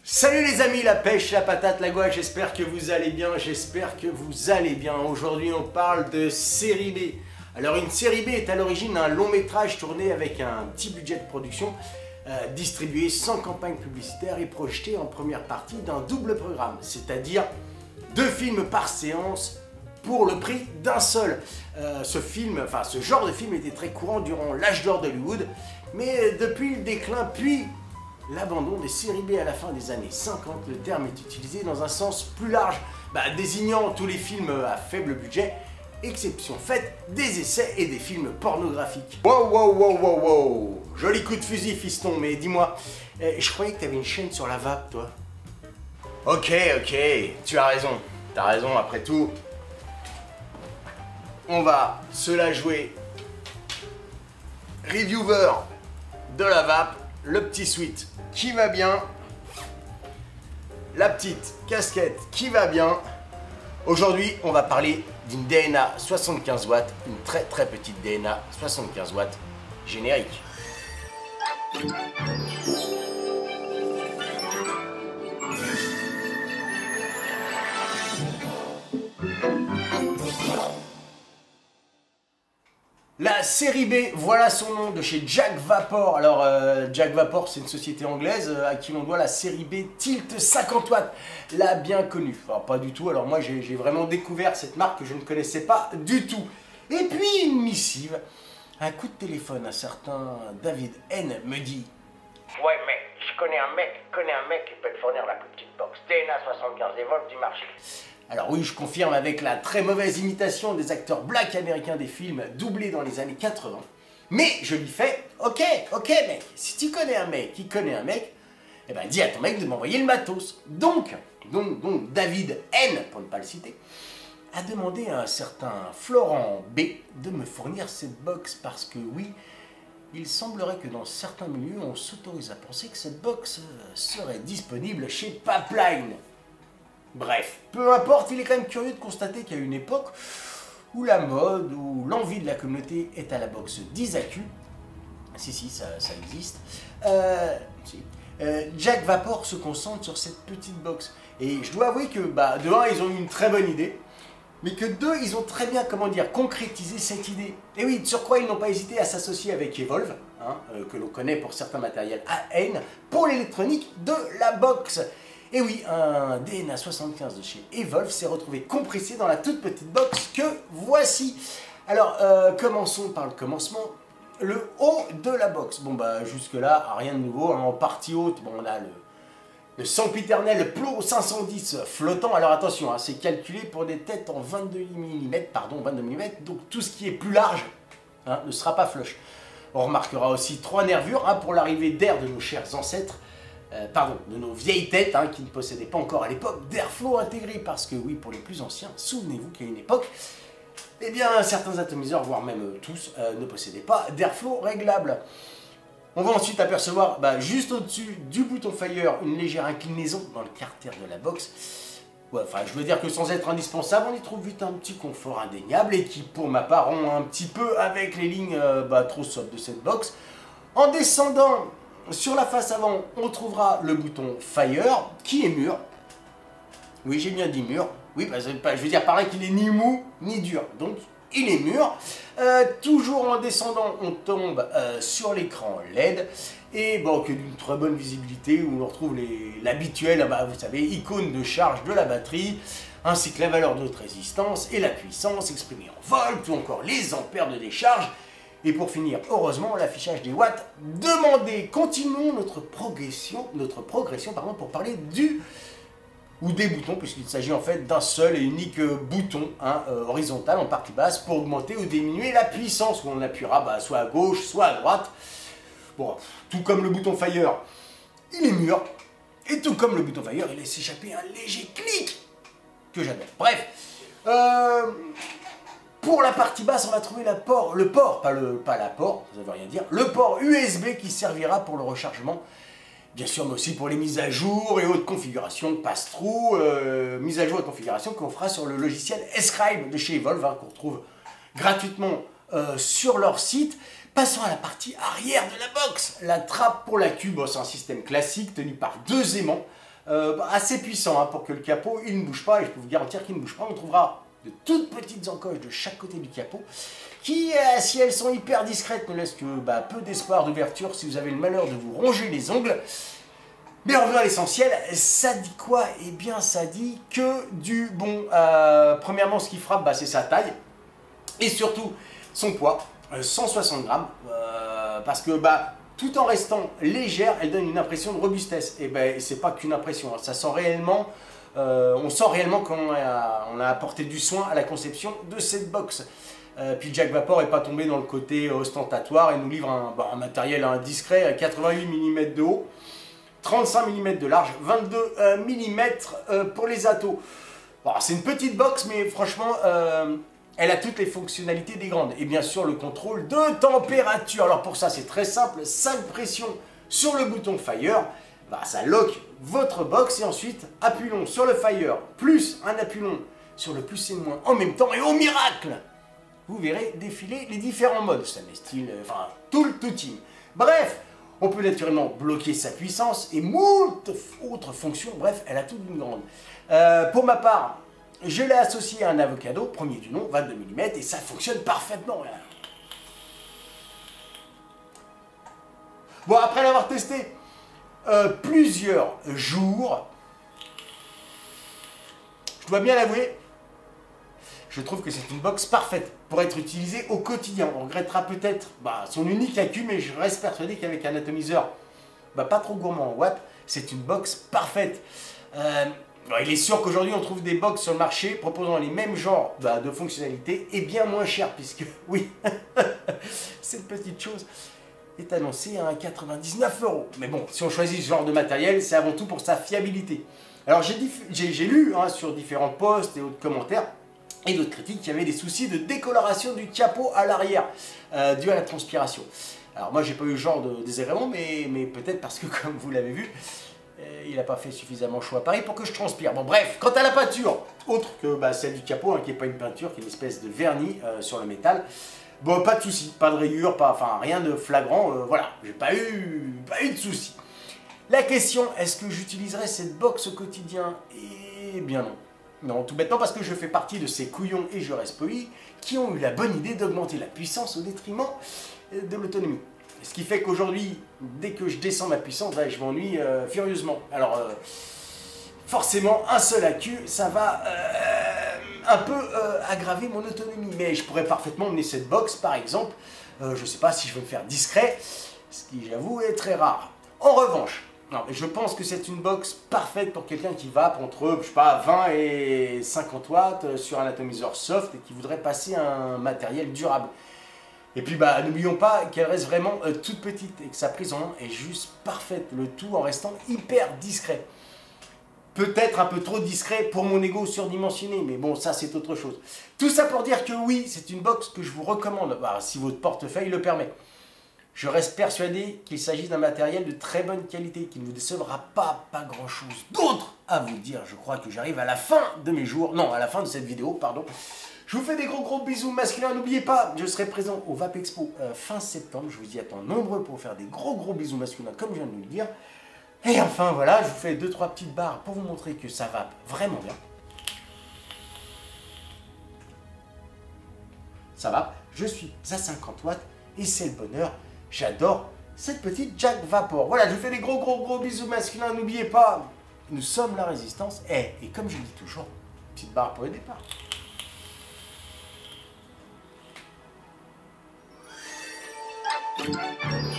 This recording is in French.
Salut les amis, la pêche, la patate, la gouache, j'espère que vous allez bien, Aujourd'hui on parle de série B. Alors une série B est à l'origine d'un long métrage tourné avec un petit budget de production, distribué sans campagne publicitaire et projeté en première partie d'un double programme, c'est-à-dire 2 films par séance pour le prix d'un seul. Ce genre de film était très courant durant l'âge d'or d'Hollywood, mais depuis le déclin puis l'abandon des séries B à la fin des années 50, le terme est utilisé dans un sens plus large, désignant tous les films à faible budget, exception faite des essais et des films pornographiques. Wow, joli coup de fusil fiston, mais dis-moi, je croyais que tu avais une chaîne sur la vape toi. Ok, tu as raison, après tout, on va se la jouer reviewer de la vape, le petit sweat qui va bien, la petite casquette qui va bien. Aujourd'hui, on va parler d'une DNA 75 watts, une très petite DNA 75 watts, générique. La série B, voilà son nom, de chez Jack Vapor. Alors, Jack Vapor, c'est une société anglaise à qui l'on doit la série B Tilt 50 watts, la bien connue. Enfin, pas du tout, alors moi j'ai vraiment découvert cette marque que je ne connaissais pas du tout. Et puis une missive, un coup de téléphone, un certain David N me dit « Ouais mec, je connais un mec qui peut te fournir la plus petite box DNA 75 volts du marché. » Alors oui, je confirme avec la très mauvaise imitation des acteurs black américains des films doublés dans les années 80. Mais je lui fais, ok mec, si tu connais un mec qui connaît un mec, eh ben dis à ton mec de m'envoyer le matos. Donc David N, pour ne pas le citer, a demandé à un certain Florent B de me fournir cette box parce que oui, il semblerait que dans certains milieux, on s'autorise à penser que cette box serait disponible chez Pipeline. Bref, peu importe, il est quand même curieux de constater qu'il y a une époque où la mode, où l'envie de la communauté est à la boxe d'Isaacu. Si, ça existe. Jack Vapor se concentre sur cette petite box. Et je dois avouer que, de un, ils ont eu une très bonne idée, mais que deux, ils ont très bien, concrétisé cette idée. Et oui, sur quoi ils n'ont pas hésité à s'associer avec Evolve, que l'on connaît pour certains matériels AN, pour l'électronique de la boxe. Et oui, un DNA 75 de chez Evolve s'est retrouvé compressé dans la toute petite box que voici. Alors, commençons par le commencement. Le haut de la box. Jusque là, rien de nouveau. En partie haute, on a le sempiternel Plo 510 flottant. Alors attention, c'est calculé pour des têtes en 22 mm, donc tout ce qui est plus large ne sera pas flush. On remarquera aussi 3 nervures pour l'arrivée d'air de nos chers ancêtres. De nos vieilles têtes qui ne possédaient pas encore à l'époque d'airflow intégré, parce que oui, pour les plus anciens, souvenez-vous qu'à une époque, certains atomiseurs, voire même tous, ne possédaient pas d'airflow réglable. On va ensuite apercevoir, juste au-dessus du bouton Fire, une légère inclinaison dans le carter de la box. Je veux dire que sans être indispensable, on y trouve vite un petit confort indéniable et qui, pour ma part, rompt un petit peu avec les lignes trop sobres de cette box. En descendant sur la face avant, on trouvera le bouton Fire qui est mûr. Oui, j'ai bien dit mûr. Oui, je veux dire par là qu'il est ni mou ni dur. Donc, il est mûr. Toujours en descendant, on tombe sur l'écran LED. Et que d'une très bonne visibilité, où on retrouve l'habituel, vous savez, icône de charge de la batterie, ainsi que la valeur de haute résistance et la puissance exprimée en volts, ou encore les ampères de décharge. Et pour finir, heureusement, l'affichage des watts demandé. Continuons notre progression pour parler des boutons, puisqu'il s'agit en fait d'un seul et unique bouton horizontal en partie basse pour augmenter ou diminuer la puissance, où on appuiera soit à gauche, soit à droite. Tout comme le bouton Fire, il est mûr, et tout comme le bouton Fire, il laisse échapper un léger clic que j'adore. Bref, pour la partie basse, on va trouver le port USB qui servira pour le rechargement, bien sûr, mais aussi pour les mises à jour et autres configurations pass-through, mises à jour et configurations qu'on fera sur le logiciel Scribe de chez Evolve, qu'on retrouve gratuitement sur leur site. Passons à la partie arrière de la box. La trappe pour la cube, c'est un système classique tenu par 2 aimants assez puissant hein, pour que le capot il ne bouge pas, et je peux vous garantir qu'il ne bouge pas. On trouvera de toutes petites encoches de chaque côté du capot qui, si elles sont hyper discrètes, ne laissent que peu d'espoir d'ouverture si vous avez le malheur de vous ronger les ongles. Mais revenons à l'essentiel, ça dit quoi? Eh bien ça dit que du bon. Premièrement, ce qui frappe, c'est sa taille et surtout son poids, 160 grammes, parce que tout en restant légère, elle donne une impression de robustesse. Et c'est pas qu'une impression, hein, ça sent réellement, on sent réellement qu'on a apporté du soin à la conception de cette box. Puis Jack Vapor n'est pas tombé dans le côté ostentatoire et nous livre un matériel discret, 88 mm de haut, 35 mm de large, 22 mm pour les atos. Bon, c'est une petite box, mais franchement, elle a toutes les fonctionnalités des grandes. Et bien sûr, le contrôle de température. Alors pour ça, c'est très simple. 5 pressions sur le bouton Fire. Ça lock votre box. Et ensuite, appuyons sur le Fire, plus un appuyons sur le plus et le moins en même temps. Et au miracle, vous verrez défiler les différents modes. Stainless steel, enfin, tout le tout team. Bref, on peut naturellement bloquer sa puissance et moult autres fonctions. Bref, elle a toute une grande. Pour ma part, je l'ai associé à un avocado, premier du nom, 22 mm, et ça fonctionne parfaitement. Bon, après l'avoir testé plusieurs jours, je dois bien l'avouer, je trouve que c'est une box parfaite pour être utilisée au quotidien. On regrettera peut-être son unique accu, mais je reste persuadé qu'avec un atomiseur pas trop gourmand en watts, c'est une box parfaite. Il est sûr qu'aujourd'hui on trouve des box sur le marché proposant les mêmes genres de fonctionnalités et bien moins cher, puisque oui, cette petite chose est annoncée à 99 €. Mais bon, si on choisit ce genre de matériel, c'est avant tout pour sa fiabilité. Alors j'ai lu sur différents posts et autres commentaires et d'autres critiques qu'il y avait des soucis de décoloration du capot à l'arrière dû à la transpiration. Alors moi j'ai pas eu ce genre de désagrément, mais peut-être parce que comme vous l'avez vu, il n'a pas fait suffisamment chaud à Paris pour que je transpire. Bon bref, quant à la peinture, autre que celle du capot, qui n'est pas une peinture, qui est une espèce de vernis sur le métal, bon pas de soucis, pas de rayures, rien de flagrant, voilà, j'ai pas eu de soucis. La question, est-ce que j'utiliserai cette box au quotidien? Eh bien non. Non, tout bêtement parce que je fais partie de ces couillons, et je reste poli, qui ont eu la bonne idée d'augmenter la puissance au détriment de l'autonomie. Ce qui fait qu'aujourd'hui, dès que je descends ma puissance, je m'ennuie furieusement. Alors, forcément, un seul accu, ça va un peu aggraver mon autonomie. Mais je pourrais parfaitement mener cette box, par exemple, je ne sais pas si je veux me faire discret, ce qui, j'avoue, est très rare. En revanche, je pense que c'est une box parfaite pour quelqu'un qui va entre, je sais pas, 20 et 50 watts sur un atomiseur soft et qui voudrait passer à un matériel durable. Et puis n'oublions pas qu'elle reste vraiment toute petite et que sa prise en main est juste parfaite, le tout en restant hyper discret. Peut-être un peu trop discret pour mon ego surdimensionné, mais bon, ça c'est autre chose. Tout ça pour dire que oui, c'est une box que je vous recommande, si votre portefeuille le permet. Je reste persuadé qu'il s'agit d'un matériel de très bonne qualité, qui ne vous décevra pas grand chose d'autre à vous dire. Je crois que j'arrive à la fin de mes jours, non, à la fin de cette vidéo, pardon. Je vous fais des gros bisous masculins. N'oubliez pas, je serai présent au VAP Expo fin septembre. Je vous y attends nombreux pour faire des gros bisous masculins, comme je viens de vous le dire. Et enfin, voilà, je vous fais 2-3 petites barres pour vous montrer que ça vape vraiment bien. Ça va, je suis à 50 watts et c'est le bonheur. J'adore cette petite Jack Vapor. Voilà, je vous fais des gros bisous masculins. N'oubliez pas, nous sommes la résistance. Et comme je dis toujours, petite barre pour le départ. Thank you.